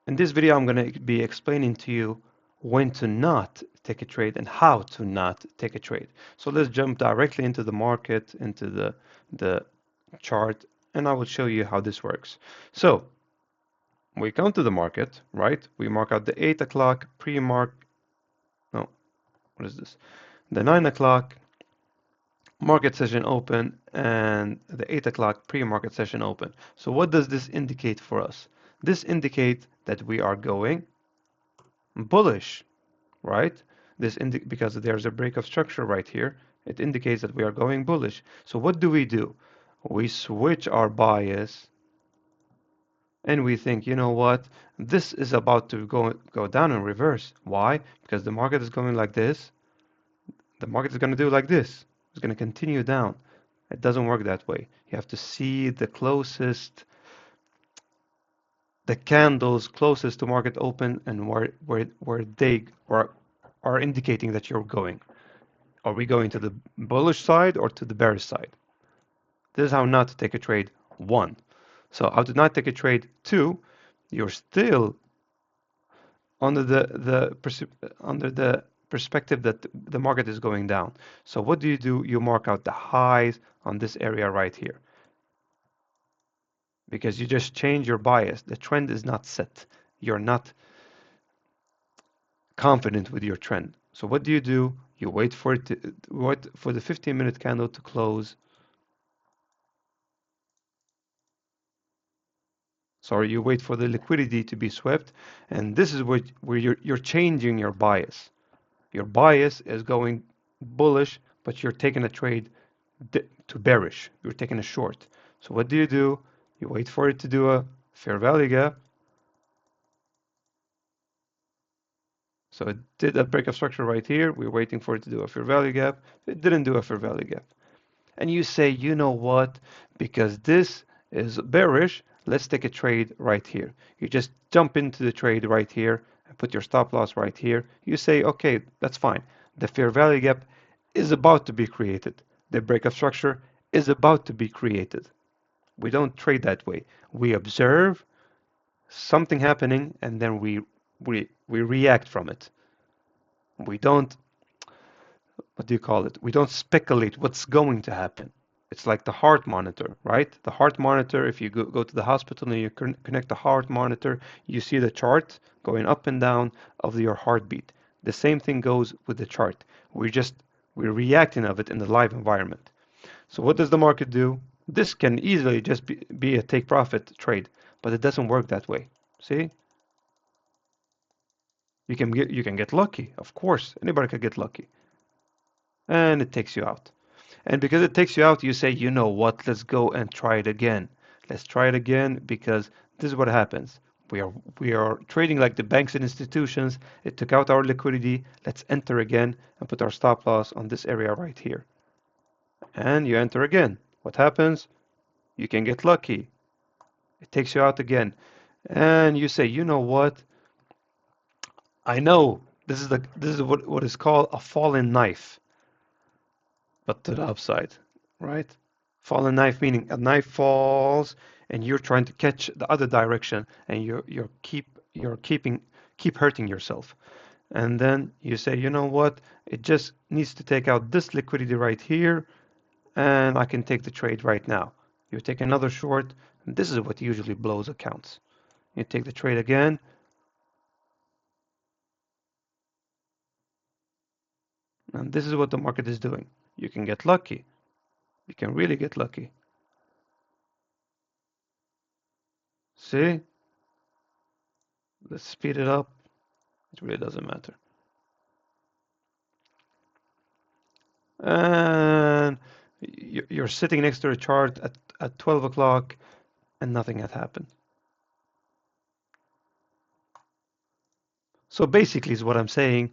In this video, I'm going to be explaining to you when to not take a trade and how to not take a trade. So let's jump directly into the market, into the chart, and I will show you how this works. So we come to the market, right? We mark out the 8 o'clock pre-mark. No, what is this? The 9 o'clock market session open and the 8 o'clock pre-market session open. So what does this indicate for us? This indicates that we are going bullish, right? Because there's a break of structure right here, it indicates that we are going bullish. So what do? We switch our bias and we think, you know what? This is about to go down in reverse. Why? Because the market is going like this. The market is going to do like this. It's going to continue down. It doesn't work that way. You have to see the candles closest to market open and where they are indicating that you're going. Are we going to the bullish side or to the bearish side? This is how not to take a trade 1. So how to not take a trade 2, you're still under the perspective that the market is going down. So what do? You mark out the highs on this area right here. Because you just change your bias. The trend is not set. You're not confident with your trend. So what do? You wait for it to wait for the 15-minute candle to close. Sorry, you wait for the liquidity to be swept, and this is where you're changing your bias. Your bias is going bullish, but you're taking a trade to bearish. You're taking a short. So what do? You wait for it to do a fair value gap. So it did a break of structure right here. We're waiting for it to do a fair value gap. It didn't do a fair value gap. And you say, you know what? Because this is bearish, let's take a trade right here. You just jump into the trade right here and put your stop loss right here. You say, okay, that's fine. The fair value gap is about to be created. The break of structure is about to be created. We don't trade that way. We observe something happening and then we react from it. We don't, what do you call it? We don't speculate what's going to happen. It's like the heart monitor, right? The heart monitor, if you go to the hospital and you connect the heart monitor, you see the chart going up and down of your heartbeat. The same thing goes with the chart. We're reacting of it in the live environment. So what does the market do? This can easily just be a take profit trade, but it doesn't work that way. See? You can get lucky, of course. Anybody can get lucky. And it takes you out. And because it takes you out, you say, you know what, let's go and try it again. Let's try it again because this is what happens. We are trading like the banks and institutions. It took out our liquidity. Let's enter again and put our stop loss on this area right here. And you enter again. What happens? You can get lucky. It takes you out again. And you say, you know what? I know this is what is called a fallen knife, but to the upside, right? Fallen knife meaning a knife falls and you're trying to catch the other direction and keep hurting yourself. And then you say, you know what? It just needs to take out this liquidity right here and I can take the trade right now. You take another short, and this is what usually blows accounts. You take the trade again, and this is what the market is doing. You can get lucky. You can really get lucky. See? Let's speed it up. It really doesn't matter. And you're sitting next to a chart at 12 o'clock and nothing had happened. So basically is what I'm saying,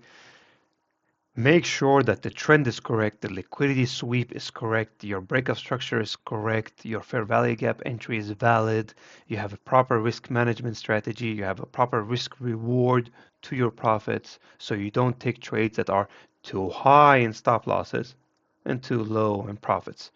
make sure that the trend is correct, the liquidity sweep is correct, your breakup structure is correct, your fair value gap entry is valid, you have a proper risk management strategy, you have a proper risk reward to your profits, so you don't take trades that are too high in stop losses and too low in profits.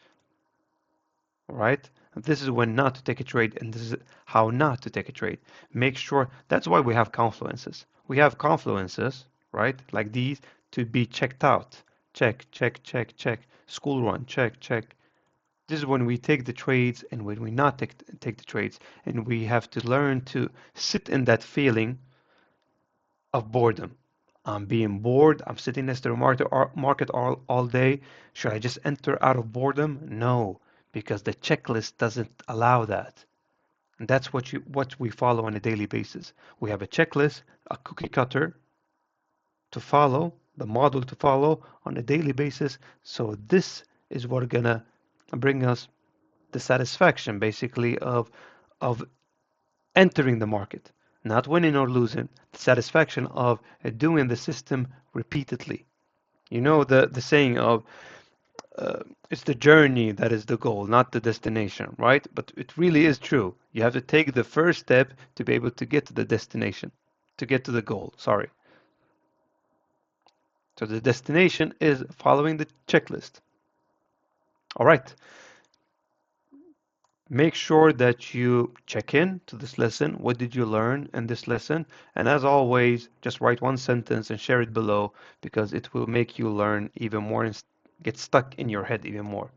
Right? This is when not to take a trade, and this is how not to take a trade. Make sure that's why we have confluences. We have confluences, right? Like these to be checked out. Check, check, check, check. School run, check, check. This is when we take the trades and when we not take the trades. And we have to learn to sit in that feeling of boredom. I'm being bored. I'm sitting next to the market all day. Should I just enter out of boredom? No, because the checklist doesn't allow that. And that's what we follow on a daily basis. We have a checklist, a cookie cutter to follow, the model to follow on a daily basis. So this is what gonna bring us the satisfaction basically of entering the market, not winning or losing, the satisfaction of doing the system repeatedly. You know the saying of it's the journey that is the goal, not the destination, right? But it really is true. You have to take the first step to be able to get to the destination, to get to the goal. Sorry. So the destination is following the checklist. All right. Make sure that you check in to this lesson. What did you learn in this lesson? And as always, just write one sentence and share it below because it will make you learn even more and get stuck in your head even more.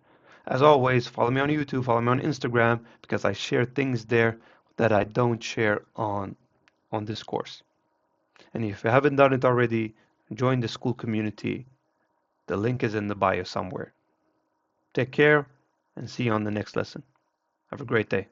As always, follow me on YouTube, follow me on Instagram because I share things there that I don't share on this course. And if you haven't done it already, join the school community. The link is in the bio somewhere. Take care and see you on the next lesson. Have a great day.